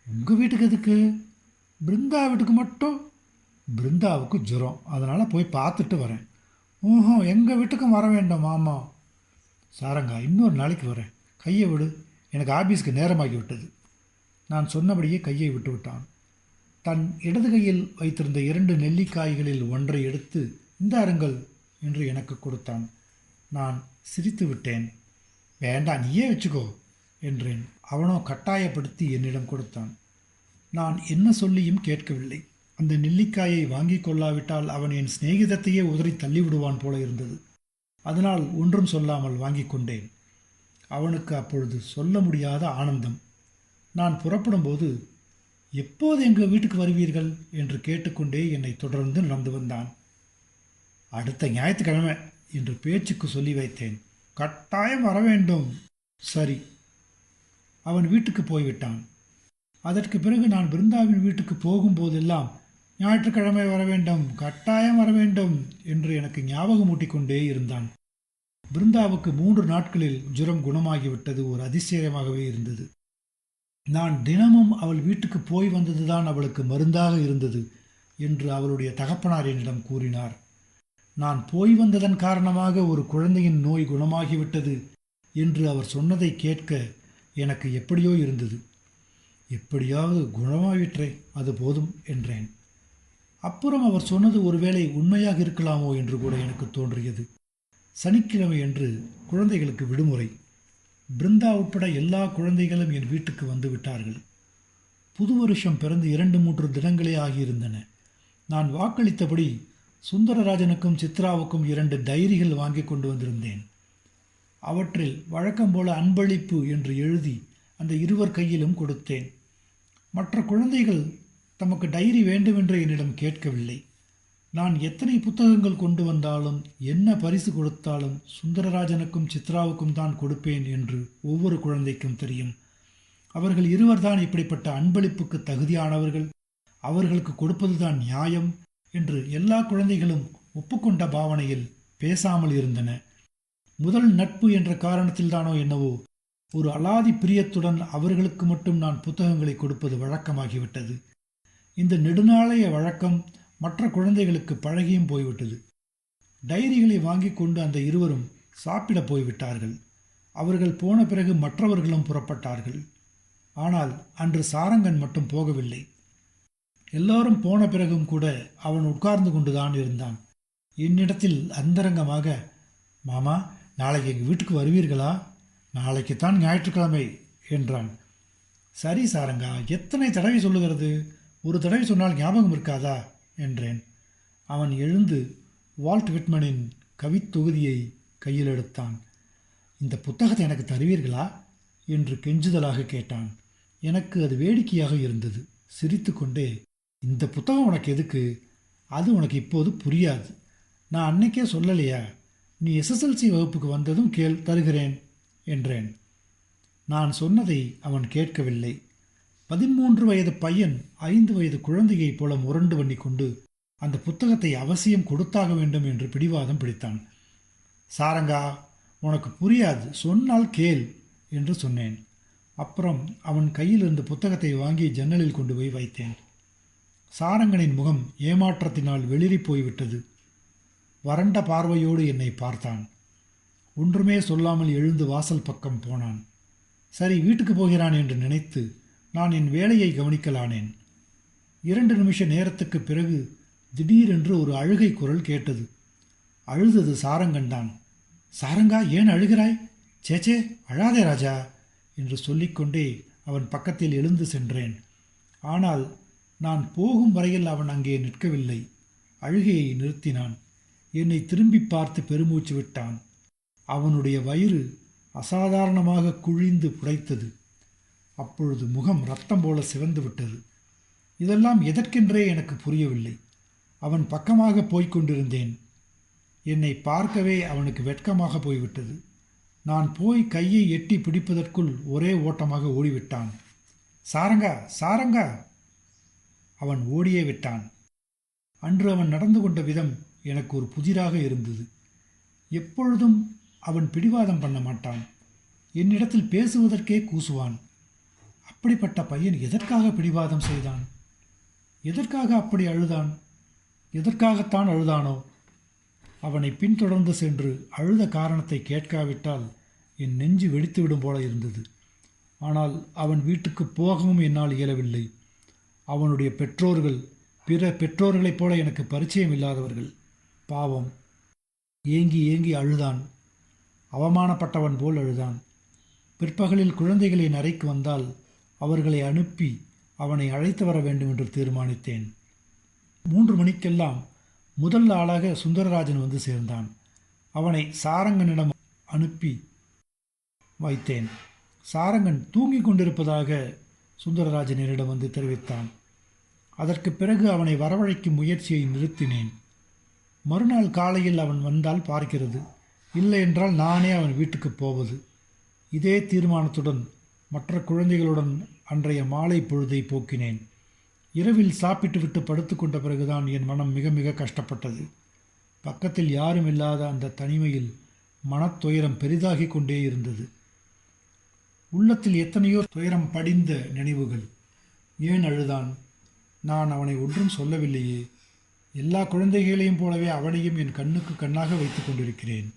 உங்கள் வீட்டுக்கு எதுக்கு? பிருந்தா வீட்டுக்கு மட்டும். பிருந்தாவுக்கு ஜுரம், அதனால் போய் பார்த்துட்டு வரேன். ஓஹோ, எங்கள் வீட்டுக்கும் வர வேண்டாம் மாமா. சாரங்கா, இன்னொரு நாளைக்கு வரேன், கையை விடு, எனக்கு ஆபீஸ்க்கு நேரமாகி விட்டது. நான் சொன்னபடியே கையை விட்டு விட்டான். தன் இடது கையில் வைத்திருந்த 2 நெல்லிக்காய்களில் ஒன்றை எடுத்து இந்தாருங்கள் என்று எனக்கு கொடுத்தான். நான் சிரித்து விட்டேன். வேண்டாம், நீயே வச்சுக்கோ என்றேன். அவனோ கட்டாயப்படுத்தி என்னிடம் கொடுத்தான். நான் என்ன சொல்லியும் கேட்கவில்லை. அந்த நெல்லிக்காயை வாங்கி கொள்ளாவிட்டால் அவன் என் சிநேகிதத்தையே உதறி தள்ளிவிடுவான் போல இருந்தது. அதனால் ஒன்றும் சொல்லாமல் வாங்கி கொண்டேன். அவனுக்கு அப்பொழுது சொல்ல முடியாத ஆனந்தம். நான் புறப்படும்போது எப்போது எங்கள் வீட்டுக்கு வருவீர்கள் என்று கேட்டுக்கொண்டே என்னை தொடர்ந்து நடந்து வந்தான். அடுத்த ஞாயிற்றுக்கிழமை என்று பேச்சுக்கு சொல்லி வைத்தேன். கட்டாயம் வர வேண்டும். சரி. அவன் வீட்டுக்கு போய்விட்டான். அதற்கு பிறகு நான் பிருந்தாவின் வீட்டுக்கு போகும்போதெல்லாம் ஞாயிற்றுக்கிழமை வர வேண்டும், கட்டாயம் வர வேண்டும் என்று எனக்கு ஞாபகமூட்டிக்கொண்டே இருந்தான். பிருந்தாவுக்கு 3 நாட்களில் ஜுரம் குணமாகிவிட்டது. ஒரு அதிசயமாகவே இருந்தது. நான் தினமும் அவள் வீட்டுக்கு போய் வந்ததுதான் அவளுக்கு மருந்தாக இருந்தது என்று அவளுடைய தகப்பனார் என்னிடம் கூறினார். நான் போய் வந்ததன் காரணமாக ஒரு குழந்தையின் நோய் குணமாகிவிட்டது என்று அவர் சொன்னதை கேட்க எனக்கு எப்படியோ இருந்தது. எப்படியாவது குணமாயிற்றே, அது போதும் என்றேன். அப்புறம் அவர் சொன்னது ஒருவேளை உண்மையாக இருக்கலாமோ என்று கூட எனக்கு தோன்றியது. சனிக்கிழமை என்று குழந்தைகளுக்கு விடுமுறை. பிருந்தா உட்பட எல்லா குழந்தைகளும் என் வீட்டுக்கு வந்து விட்டார்கள். புது வருஷம் பிறந்து 2-3 தினங்களே ஆகியிருந்தன. நான் வாக்களித்தபடி சுந்தரராஜனுக்கும் சித்ராவுக்கும் 2 டைரிகள் வாங்கி கொண்டு வந்திருந்தேன். அவற்றில் வழக்கம் போல அன்பளிப்பு என்று எழுதி அந்த இருவர் கையிலும் கொடுத்தேன். மற்ற குழந்தைகள் தமக்கு டைரி வேண்டுமென்று என்னிடம் கேட்கவில்லை. நான் எத்தனை புத்தகங்கள் கொண்டு வந்தாலும் என்ன பரிசு கொடுத்தாலும் சுந்தரராஜனுக்கும் சித்ராவுக்கும் தான் கொடுப்பேன் என்று ஒவ்வொரு குழந்தைக்கும் தெரியும். அவர்கள் இருவர்தான் இப்படிப்பட்ட அன்பளிப்புக்கு தகுதியானவர்கள், அவர்களுக்கு கொடுப்பதுதான் நியாயம் என்று எல்லா குழந்தைகளும் ஒப்புக்கொண்ட பாவனையில் பேசாமல் இருந்தன. முதல் நட்பு என்ற காரணத்தில்தானோ என்னவோ ஒரு அலாதி பிரியத்துடன் அவர்களுக்கு மட்டும் நான் புத்தகங்களை கொடுப்பது வழக்கமாகிவிட்டது. இந்த நெடுநாளைய வழக்கம் மற்ற குழந்தைகளுக்கு பழகியும் போய்விட்டது. டைரிகளை வாங்கி கொண்டு அந்த இருவரும் சாப்பிட போய்விட்டார்கள். அவர்கள் போன பிறகு மற்றவர்களும் புறப்பட்டார்கள். ஆனால் அன்று சாரங்கன் மட்டும் போகவில்லை. எல்லாரும் போன பிறகும் கூட அவன் உட்கார்ந்து கொண்டுதான் இருந்தான். என்னிடத்தில் அந்தரங்கமாக, மாமா, நாளைக்கு எங்கள் வீட்டுக்கு வருவீர்களா? நாளைக்குத்தான் ஞாயிற்றுக்கிழமை என்றான். சரி சாரங்கா, எத்தனை தடவை சொல்லுகிறது? ஒரு தடவை சொன்னால் ஞாபகம் இருக்காதா என்றேன். அவன் எழுந்து வால்ட் விட்மனின் கவித்தொகுதியை கையில் எடுத்தான். இந்த புத்தகத்தை எனக்கு தருவீர்களா என்று கெஞ்சுதலாக கேட்டான். எனக்கு அது வேடிக்கையாக இருந்தது. சிரித்து கொண்டே, இந்த புத்தகம் உனக்கு எதுக்கு? அது உனக்கு இப்போது புரியாது. நான் அன்னைக்கே சொல்லலையா, நீ எஸ்எஸ்எல்சி வகுப்புக்கு வந்ததும் கேள், தருகிறேன் என்றேன். நான் சொன்னதை அவன் கேட்கவில்லை. 13 வயது பையன் 5 வயது குழந்தையைப் போல முரண்டு பண்ணி கொண்டு அந்த புத்தகத்தை அவசியம் கொடுத்தாக வேண்டும் என்று பிடிவாதம் பிடித்தான். சாரங்கா, உனக்கு புரியாது, சொன்னால் கேள் என்று சொன்னேன். அப்புறம் அவன் கையில் இருந்த புத்தகத்தை வாங்கி ஜன்னலில் கொண்டு போய் வைத்தேன். சாரங்கனின் முகம் ஏமாற்றத்தினால் வெளிரி போய்விட்டது. வறண்ட பார்வையோடு என்னை பார்த்தான். ஒன்றுமே சொல்லாமல் எழுந்து வாசல் பக்கம் போனான். சரி, வீட்டுக்கு போகிறான் என்று நினைத்து நான் என் வேலையை கவனிக்கலானேன். 2 நிமிஷ நேரத்துக்கு பிறகு திடீரென்று ஒரு அழுகை குரல் கேட்டது. அழுதது சாரங்கன்தான். சாரங்கா, ஏன் அழுகிறாய்? சேச்சே, அழாதே ராஜா என்று சொல்லிக்கொண்டே அவன் பக்கத்தில் எழுந்து சென்றேன். ஆனால் நான் போகும் வரையில் அவன் அங்கே நிற்கவில்லை. அழுகையை நிறுத்தினான். என்னை திரும்பி பார்த்து பெருமூச்சு விட்டான். அவனுடைய வயிறு அசாதாரணமாக குழிந்து புடைத்தது. அப்பொழுது முகம் ரத்தம் போல சிவந்து விட்டது. இதெல்லாம் எதற்கென்றே எனக்கு புரியவில்லை. அவன் பக்கமாக போய்க் கொண்டிருந்தேன். என்னை பார்க்கவே அவனுக்கு வெட்கமாக போய்விட்டது. நான் போய் கையை எட்டி பிடிப்பதற்குள் ஒரே ஓட்டமாக ஓடிவிட்டான். சாரங்கா, சாரங்கா! அவன் ஓடியே விட்டான். அன்று அவன் நடந்து கொண்ட விதம் எனக்கு ஒரு புதிராக இருந்தது. எப்பொழுதும் அவன் பிடிவாதம் பண்ண மாட்டான். என்னிடத்தில் பேசுவதற்கே கூசுவான். அப்படிப்பட்ட பையன் எதற்காக பிடிவாதம் செய்தான்? எதற்காக அப்படி அழுதான்? எதற்காகத்தான் அழுதானோ? அவனை பின்தொடர்ந்து சென்று அழுத காரணத்தை கேட்காவிட்டால் என் நெஞ்சு வெடித்துவிடும் போல இருந்தது. ஆனால் அவன் வீட்டுக்கு போகவும் என்னால் இயலவில்லை. அவனுடைய பெற்றோர்கள் பிற பெற்றோர்களைப் போல எனக்கு பரிச்சயம் இல்லாதவர்கள். பாவம், ஏங்கி ஏங்கி அழுதான். அவமானப்பட்டவன் போல் அழுதான். பிற்பகலில் குழந்தைகளின் அறைக்கு வந்தால் அவர்களை அனுப்பி அவனை அழைத்து வர வேண்டும் என்று தீர்மானித்தேன். 3 மணிக்கெல்லாம் முதல் ஆளாக சுந்தரராஜன் வந்து சேர்ந்தான். அவனை சாரங்கனிடம் அனுப்பி வைத்தேன். சாரங்கன் தூங்கிக் கொண்டிருப்பதாக சுந்தரராஜன் என்னிடம் வந்து தெரிவித்தான். அதற்கு பிறகு அவனை வரவழைக்கும் முயற்சியை நிறுத்தினேன். மறுநாள் காலையில் அவன் வந்தால் பார்க்கிறது, இல்லை என்றால் நானே அவன் வீட்டுக்கு போவது. இதே தீர்மானத்துடன் மற்ற குழந்தைகளுடன் அன்றைய மாலை பொழுதை போக்கினேன். இரவில் சாப்பிட்டுவிட்டு படுத்து கொண்ட பிறகுதான் என் மனம் மிக மிக கஷ்டப்பட்டது. பக்கத்தில் யாரும் இல்லாத அந்த தனிமையில் மனத்துயரம் பெரிதாகி கொண்டே இருந்தது. உள்ளத்தில் எத்தனையோ துயரம் படிந்த நினைவுகள். ஏன் அழுதான்? நான் அவனை ஒன்றும் சொல்லவில்லையே. எல்லா குழந்தைகளையும் போலவே அவனையும் என் கண்ணுக்கு கண்ணாக வைத்து கொண்டிருக்கிறேன்.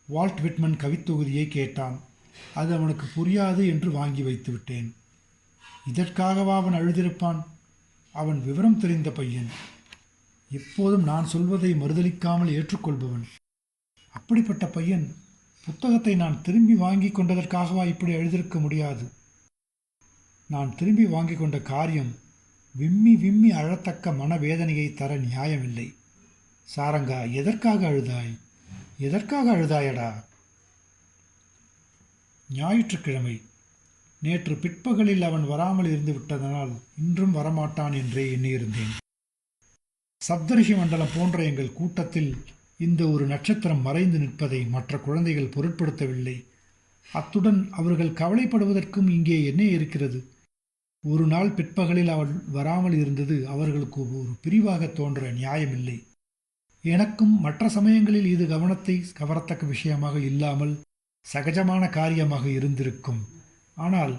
வால்ட் விட்மன் கவித்தொகுதியை கேட்டான். அது அவனுக்கு புரியாது என்று வாங்கி வைத்து விட்டேன். இதற்காகவா அவன் அழுதிருப்பான்? அவன் விவரம் தெரிந்த பையன். எப்போதும் நான் சொல்வதை மறுதலிக்காமல் ஏற்றுக்கொள்பவன். அப்படிப்பட்ட பையன் புத்தகத்தை நான் திரும்பி வாங்கி கொண்டதற்காகவா இப்படி எழுதியிருக்க முடியாது? நான் திரும்பி வாங்கி கொண்ட காரியம் விம்மி விம்மி அழத்தக்க மனவேதனையை தர நியாயமில்லை. சாரங்கா, எதற்காக அழுதாய்? எதற்காக அழுதாயடா? ஞாயிற்றுக்கிழமை. நேற்று பிற்பகலில் அவன் வராமல் இருந்து விட்டதனால் இன்றும் வரமாட்டான் என்றே எண்ணியிருந்தேன். சப்தரிஷி மண்டலம் போன்ற எங்கள் கூட்டத்தில் இந்த ஒரு நட்சத்திரம் மறைந்து நிற்பதை மற்ற குழந்தைகள் பொருட்படுத்தவில்லை. அத்துடன் அவர்கள் கவலைப்படுவதற்கும் இங்கே என்ன இருக்கிறது? ஒரு நாள் பிற்பகலில் அவள் வராமல் இருந்தது அவர்களுக்கு ஒரு பிரிவாக தோன்ற நியாயமில்லை. எனக்கும் மற்ற சமயங்களில் இது கவனத்தை கவரத்தக்க விஷயமாக இல்லாமல் சகஜமான காரியமாக இருந்திருக்கும். ஆனால்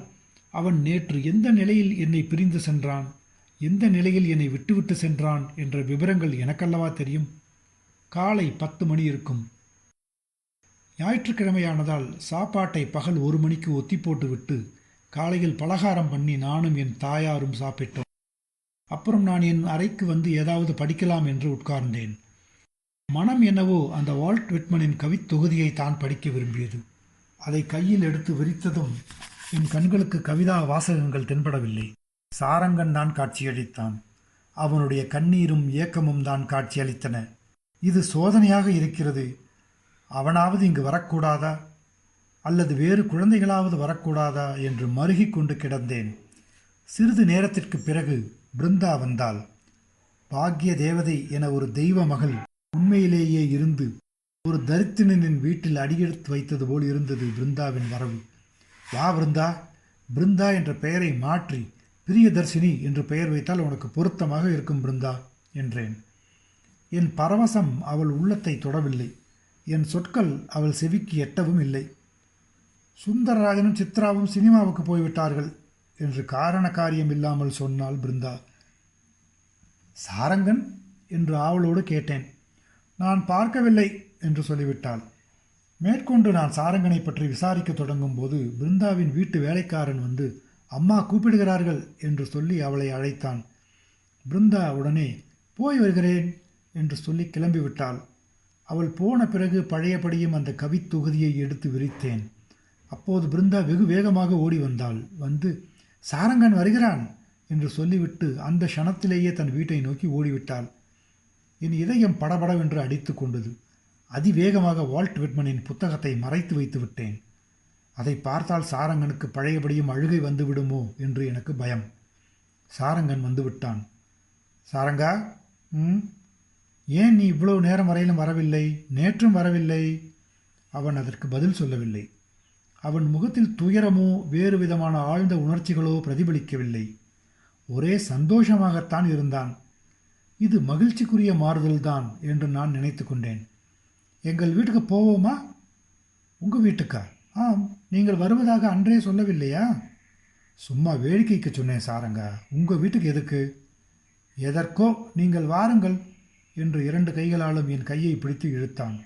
அவன் நேற்று எந்த நிலையில் என்னை பிரிந்து சென்றான், எந்த நிலையில் என்னை விட்டுவிட்டு சென்றான் என்ற விவரங்கள் எனக்கல்லவா தெரியும். காலை 10 மணி இருக்கும். ஞாயிற்றுக்கிழமையானதால் சாப்பாட்டை பகல் 1 மணிக்கு ஒத்தி போட்டுவிட்டு காலையில் பலகாரம் பண்ணி நானும் என் தாயாரும் சாப்பிட்டோம். அப்புறம் நான் என் அறைக்கு வந்து ஏதாவது படிக்கலாம் என்று உட்கார்ந்தேன். மனம் என்னவோ அந்த வால்ட் விட்மனின் கவித்தொகுதியை தான் படிக்க விரும்பியது. அதை கையில் எடுத்து விரித்ததும் என் கண்களுக்கு கவிதா வாசகங்கள் தென்படவில்லை. சாரங்கன் தான் காட்சியளித்தான். அவனுடைய கண்ணீரும் ஏக்கமும் தான் காட்சியளித்தன. இது சோதனையாக இருக்கிறது. அவனாவது இங்கு வரக்கூடாதா, அல்லது வேறு குழந்தைகளாவது வரக்கூடாதா என்று மருகிக் கொண்டு கிடந்தேன். சிறிது நேரத்திற்கு பிறகு பிருந்தா வந்தாள். பாக்ய தேவதை என ஒரு தெய்வ மகள் உண்மையிலேயே இருந்து ஒரு தரித்திரனின் வீட்டில் அடியெடுத்து வைத்தது போல் இருந்தது பிருந்தாவின் வரவு. வா பிருந்தா, பிருந்தா என்ற பெயரை மாற்றி பிரியதர்ஷினி என்று பெயர் வைத்தால் உனக்கு பொருத்தமாக இருக்கும் பிருந்தா என்றேன். என் பரவசம் அவள் உள்ளத்தை தொடவில்லை. என் சொற்கள் அவள் செவிக்கு எட்டவும் இல்லை. சுந்தரராஜனும் சித்ராவும் சினிமாவுக்கு போய்விட்டார்கள் என்று காரண காரியம் இல்லாமல் சொன்னாள் பிருந்தா. சாரங்கன் என்று ஆவலோடு கேட்டேன். நான் பார்க்கவில்லை என்று சொல்லிவிட்டாள். மேற்கொண்டு நான் சாரங்கனை பற்றி விசாரிக்க தொடங்கும் போது பிருந்தாவின் வீட்டு வேலைக்காரன் வந்து அம்மா கூப்பிடுகிறார்கள் என்று சொல்லி அவளை அழைத்தான். பிருந்தா உடனே போய் வருகிறேன் என்று சொல்லி கிளம்பிவிட்டாள். அவள் போன பிறகு பழையபடியும் அந்த கவித்தொகுதியை எடுத்து விரித்தேன். அப்போது பிருந்தா வெகு வேகமாக ஓடி வந்தாள். வந்து சாரங்கன் வருகிறான் என்று சொல்லிவிட்டு அந்த க்ஷணத்திலேயே தன் வீட்டை நோக்கி ஓடிவிட்டாள். என் இதயம் படபடவென்று அடித்து கொண்டது. அதிவேகமாக வால்ட் விட்மனின் புத்தகத்தை மறைத்து வைத்து விட்டேன். அதை பார்த்தால் சாரங்கனுக்கு பழையபடியும் அழுகை வந்து விடுமோ என்று எனக்கு பயம். சாரங்கன் வந்து விட்டான். சாரங்கா, ஏன் நீ இவ்வளவு நேரம் வரையிலும் வரவில்லை? நேற்றும் வரவில்லை. அவன் அதற்கு பதில் சொல்லவில்லை. அவன் முகத்தில் துயரமோ வேறு விதமான ஆழ்ந்த உணர்ச்சிகளோ பிரதிபலிக்கவில்லை. ஒரே சந்தோஷமாகத்தான் இருந்தான். இது மகிழ்ச்சிக்குரிய மாறுதல்தான் என்று நான் நினைத்து கொண்டேன். எங்கள் வீட்டுக்கு போவோமா? உங்கள் வீட்டுக்கா? ஆம், நீங்கள் வருவதாக அன்றே சொல்லவில்லையா? சும்மா வேடிக்கைக்கு சொன்னேன் சாரங்கா. உங்கள் வீட்டுக்கு எதுக்கு? எதற்கோ, நீங்கள் வாருங்கள் என்று 2 கைகளாலும் என் கையை பிடித்து இழுத்தான்.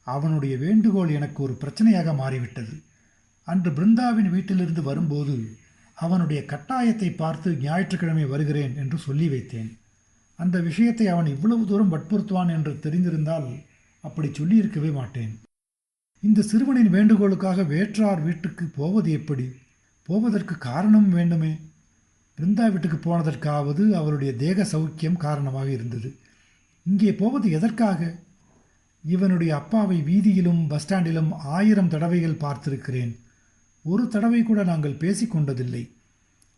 அவனுடைய வேண்டுகோள் எனக்கு ஒரு பிரச்சனையாக மாறிவிட்டது. அன்று பிருந்தாவின் வீட்டிலிருந்து வரும்போது அவனுடைய கட்டாயத்தை பார்த்து ஞாயிற்றுக்கிழமை வருகிறேன் என்று சொல்லி வைத்தேன். அந்த விஷயத்தை அவன் இவ்வளவு தூரம் வற்புறுத்துவான் என்று தெரிந்திருந்தால் அப்படி சொல்லியிருக்கவே மாட்டேன். இந்த சிறுவனின் வேண்டுகோளுக்காக வேற்றார் வீட்டுக்கு போவது எப்படி? போவதற்கு காரணம் வேண்டுமே. பிருந்தா வீட்டுக்கு போனதற்காவது அவருடைய தேக சௌக்கியம் காரணமாக இருந்தது. இங்கே போவது எதற்காக? இவனுடைய அப்பாவை வீதியிலும் பஸ் ஸ்டாண்டிலும் 1000 தடவைகள் பார்த்திருக்கிறேன். ஒரு தடவை கூட நாங்கள் பேசிக்கொண்டதில்லை.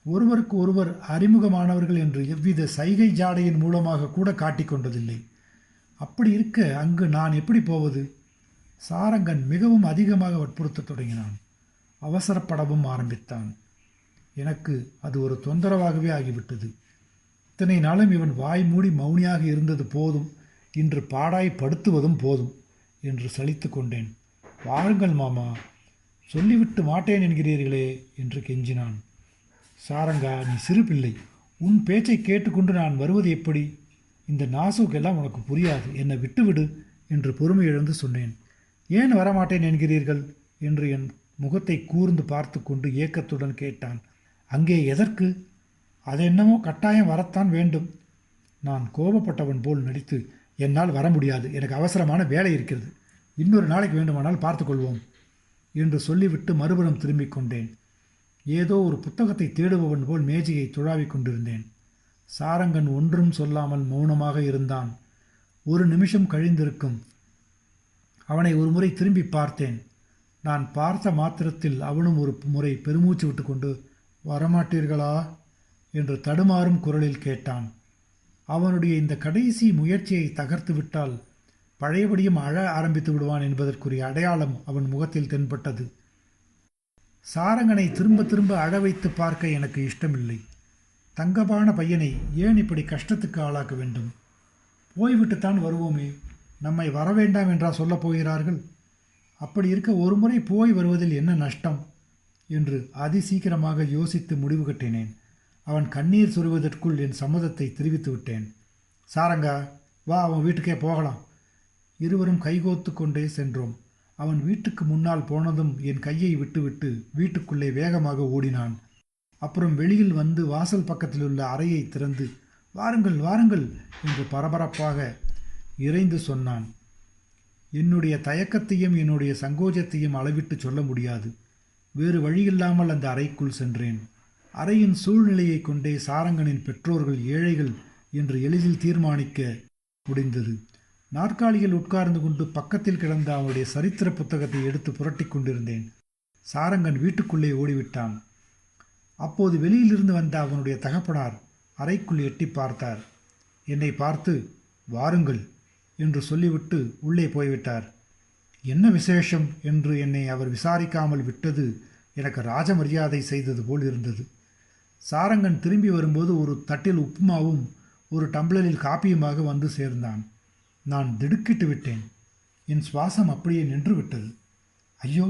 ஒருவருக்கு ஒருவர் அறிமுகமானவர்கள் என்று எவ்வித சைகை ஜாடையின் மூலமாக கூட காட்டிக்கொண்டதில்லை. அப்படி இருக்க அங்கு நான் எப்படி போவது? சாரங்கன் மிகவும் அதிகமாக வற்புறுத்தத் தொடங்கினான். அவசரப்படவும் ஆரம்பித்தான். எனக்கு அது ஒரு தொந்தரவாகவே ஆகிவிட்டது. இத்தனை நாளும் இவன் வாய் மூடி மௌனியாக இருந்தது போதும், இன்று பாடாய் படுத்துவதும் போதும் என்று சலித்து கொண்டேன். வாருங்கள் மாமா, சொல்லிவிட்டு மாட்டேன் என்கிறீர்களே என்று கெஞ்சினான். சாரங்கா, நீ சிறு பிள்ளை. உன் பேச்சை கேட்டுக்கொண்டு நான் வருவது எப்படி? இந்த நாசுக்கெல்லாம் உனக்கு புரியாது. என்னை விட்டுவிடு என்று பொறுமை இழந்து சொன்னேன். ஏன் வரமாட்டேன் என்கிறீர்கள் என்று என் முகத்தை கூர்ந்து பார்த்து கொண்டு ஏக்கத்துடன் கேட்டான். அங்கே எதற்கு? அதென்னமோ கட்டாயம் வரத்தான் வேண்டும். நான் கோபப்பட்டவன் போல் நடித்து, என்னால் வர முடியாது, எனக்கு அவசரமான வேலை இருக்கிறது, இன்னொரு நாளைக்கு வேண்டுமானால் பார்த்துக்கொள்வோம் என்று சொல்லிவிட்டு மறுபுறம் திரும்பிக் கொண்டேன். ஏதோ ஒரு புத்தகத்தை தேடுபவன் போல் மேஜையை துழாவிக் கொண்டிருந்தேன். சாரங்கன் ஒன்றும் சொல்லாமல் மௌனமாக இருந்தான். ஒரு நிமிஷம் கழிந்திருக்கும். அவனை ஒரு முறை திரும்பி பார்த்தேன். நான் பார்த்த மாத்திரத்தில் அவனும் ஒரு முறை பெருமூச்சு விட்டுக்கொண்டு, வரமாட்டீர்களா என்று தடுமாறும் குரலில் கேட்டான். அவனுடைய இந்த கடைசி முயற்சியை தகர்த்து விட்டால் பழையபடியும் அழ ஆரம்பித்து விடுவான் என்பதற்குரிய அடையாளம் அவன் முகத்தில் தென்பட்டது. சாரங்கனை திரும்ப திரும்ப அழ வைத்து பார்க்க எனக்கு இஷ்டமில்லை. தங்கமான பையனை ஏன் இப்படி கஷ்டத்துக்கு ஆளாக்க வேண்டும்? போய்விட்டுத்தான் வருவோமே. நம்மை வரவேண்டாம் என்றா சொல்லப் போகிறார்கள்? அப்படி இருக்க ஒரு முறை போய் வருவதில் என்ன நஷ்டம் என்று அதிசீக்கிரமாக யோசித்து முடிவு கட்டினேன். அவன் கண்ணீர் சொருவதற்குள் என் சம்மதத்தை தெரிவித்து விட்டேன். சாரங்கா, வா, அவன் வீட்டுக்கே போகலாம். இருவரும் கைகோத்து கொண்டே சென்றோம். அவன் வீட்டுக்கு முன்னால் போனதும் என் கையை விட்டுவிட்டு வீட்டுக்குள்ளே வேகமாக ஓடினான். அப்புறம் வெளியில் வந்து வாசல் பக்கத்தில் உள்ள அறையை திறந்து, வாருங்கள் வாருங்கள் என்று பரபரப்பாக இறைந்து சொன்னான். என்னுடைய தயக்கத்தையும் என்னுடைய சங்கோஜத்தையும் அளவிட்டு சொல்ல முடியாது. வேறு வழியில்லாமல் அந்த அறைக்குள் சென்றேன். அறையின் சூழ்நிலையை கொண்டே சாரங்கனின் பெற்றோர்கள் ஏழைகள் என்று எளிதில் தீர்மானிக்க முடிந்தது. நாற்காலியில் உட்கார்ந்து கொண்டு பக்கத்தில் கிடந்த அவனுடைய சரித்திர புத்தகத்தை எடுத்து புரட்டி கொண்டிருந்தேன். சாரங்கன் வீட்டுக்குள்ளே ஓடிவிட்டான். அப்போது வெளியிலிருந்து வந்த அவனுடைய தகப்பனார் அறைக்குள் எட்டி பார்த்தார். என்னை பார்த்து, வாருங்கள் என்று சொல்லிவிட்டு உள்ளே போய்விட்டார். என்ன விசேஷம் என்று என்னை அவர் விசாரிக்காமல் விட்டது எனக்கு ராஜமரியாதை செய்தது போல் இருந்தது. சாரங்கன் திரும்பி வரும்போது ஒரு தட்டில் உப்புமாவும் ஒரு டம்ளரில் காப்பியுமாக வந்து சேர்ந்தான். நான் திடுக்கிட்டு விட்டேன். என் சுவாசம் அப்படியே நின்று விட்டது. ஐயோ,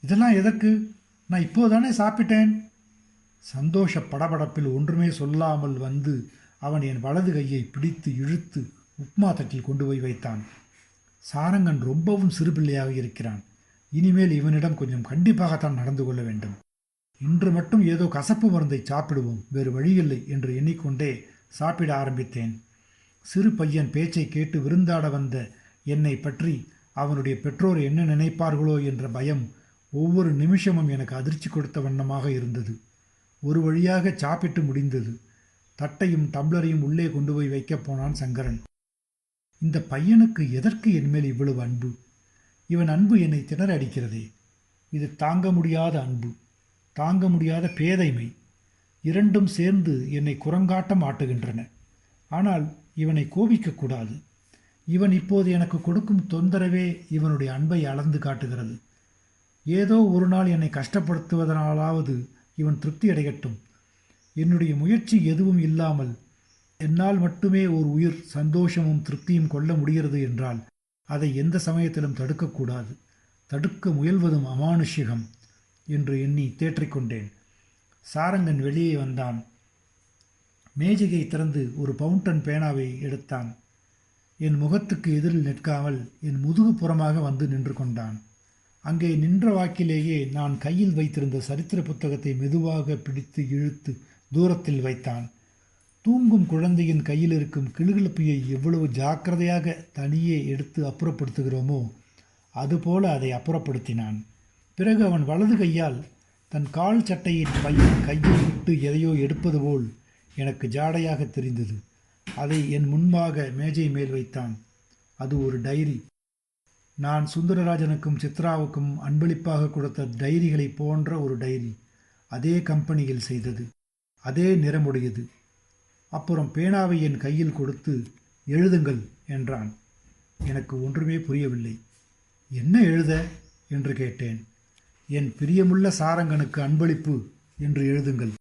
இதெல்லாம் எதற்கு? நான் இப்போதானே சாப்பிட்டேன். சந்தோஷ படபடப்பில் ஒன்றுமே சொல்லாமல் வந்து அவன் என் வலது கையை பிடித்து இழுத்து உப்மா தட்டில் கொண்டு போய் வைத்தான். சாரங்கன் ரொம்பவும் சிறுபிள்ளையாக இருக்கிறான். இனிமேல் இவனிடம் கொஞ்சம் கண்டிப்பாகத்தான் நடந்து கொள்ள வேண்டும். இன்று மட்டும் ஏதோ கசப்பு மருந்தை சாப்பிடுவோம், வேறு வழியில்லை என்று எண்ணிக்கொண்டே சாப்பிட ஆரம்பித்தேன். சிறு பையன் பேச்சை கேட்டு விருந்தாட வந்த என்னை பற்றி அவனுடைய பெற்றோர் என்ன நினைப்பார்களோ என்ற பயம் ஒவ்வொரு நிமிஷமும் எனக்கு அதிர்ச்சி கொடுத்த வண்ணமாக இருந்தது. ஒரு வழியாக சாப்பிட்டு முடிந்தது. தட்டையும் டம்ளரையும் உள்ளே கொண்டு போய் வைக்கப் போனான் சங்கரன். இந்த பையனுக்கு எதற்கு என்மேல் இவ்வளவு அன்பு? இவன் அன்பு என்னை திணற அடிக்கிறதே. இது தாங்க முடியாத அன்பு, தாங்க முடியாத பேதைமை. இரண்டும் சேர்ந்து என்னை குரங்காட்டம் ஆட்டுகின்றன. ஆனால் இவனை கோபிக்கக்கூடாது. இவன் இப்போது எனக்கு கொடுக்கும் தொந்தரவே இவனுடைய அன்பை அளந்து காட்டுகிறது. ஏதோ ஒரு நாள் என்னை கஷ்டப்படுத்துவதனாலாவது இவன் திருப்தி அடையட்டும். என்னுடைய முயற்சி எதுவும் இல்லாமல் என்னால் மட்டுமே ஒரு உயிர் சந்தோஷமும் திருப்தியும் கொள்ள முடிகிறது என்றால் அதை எந்த சமயத்திலும் தடுக்கக்கூடாது. தடுக்க முயல்வதும் அமானுஷ்யகம் என்று எண்ணி தேற்றிக்கொண்டேன். சாரங்கன் வெளியே வந்தான். மேஜையை திறந்து ஒரு பவுண்டன் பேனாவை எடுத்தான். என் முகத்துக்கு எதிரில் நிற்காமல் என் முதுகு புறமாக வந்து நின்று கொண்டான். அங்கே நின்ற வாக்கிலேயே நான் கையில் வைத்திருந்த சரித்திர புத்தகத்தை மெதுவாக பிடித்து இழுத்து தூரத்தில் வைத்தான். தூங்கும் குழந்தையின் கையில் இருக்கும் கிளுகிழப்பியை எவ்வளவு ஜாக்கிரதையாக தனியே எடுத்து அப்புறப்படுத்துகிறோமோ அதுபோல அதை அப்புறப்படுத்தினான். பிறகு அவன் வலது கையால் தன் கால் சட்டையின் பையின் கையில் விட்டு எதையோ எடுப்பது போல் எனக்கு ஜாடையாக தெரிந்தது. அதை என் முன்பாக மேஜை மேல் வைத்தான். அது ஒரு டைரி. நான் சுந்தரராஜனுக்கும் சித்ராவுக்கும் அன்பளிப்பாக கொடுத்த டைரிகளை போன்ற ஒரு டைரி. அதே கம்பெனியில் செய்தது, அதே நிறமுடையது. அப்புறம் பேனாவை என் கையில் கொடுத்து எழுதுங்கள் என்றான். எனக்கு ஒன்றுமே புரியவில்லை. என்ன எழுத என்று கேட்டேன். என் பிரியமுள்ள சாரங்கனுக்கு அன்பளிப்பு என்று எழுதுங்கள்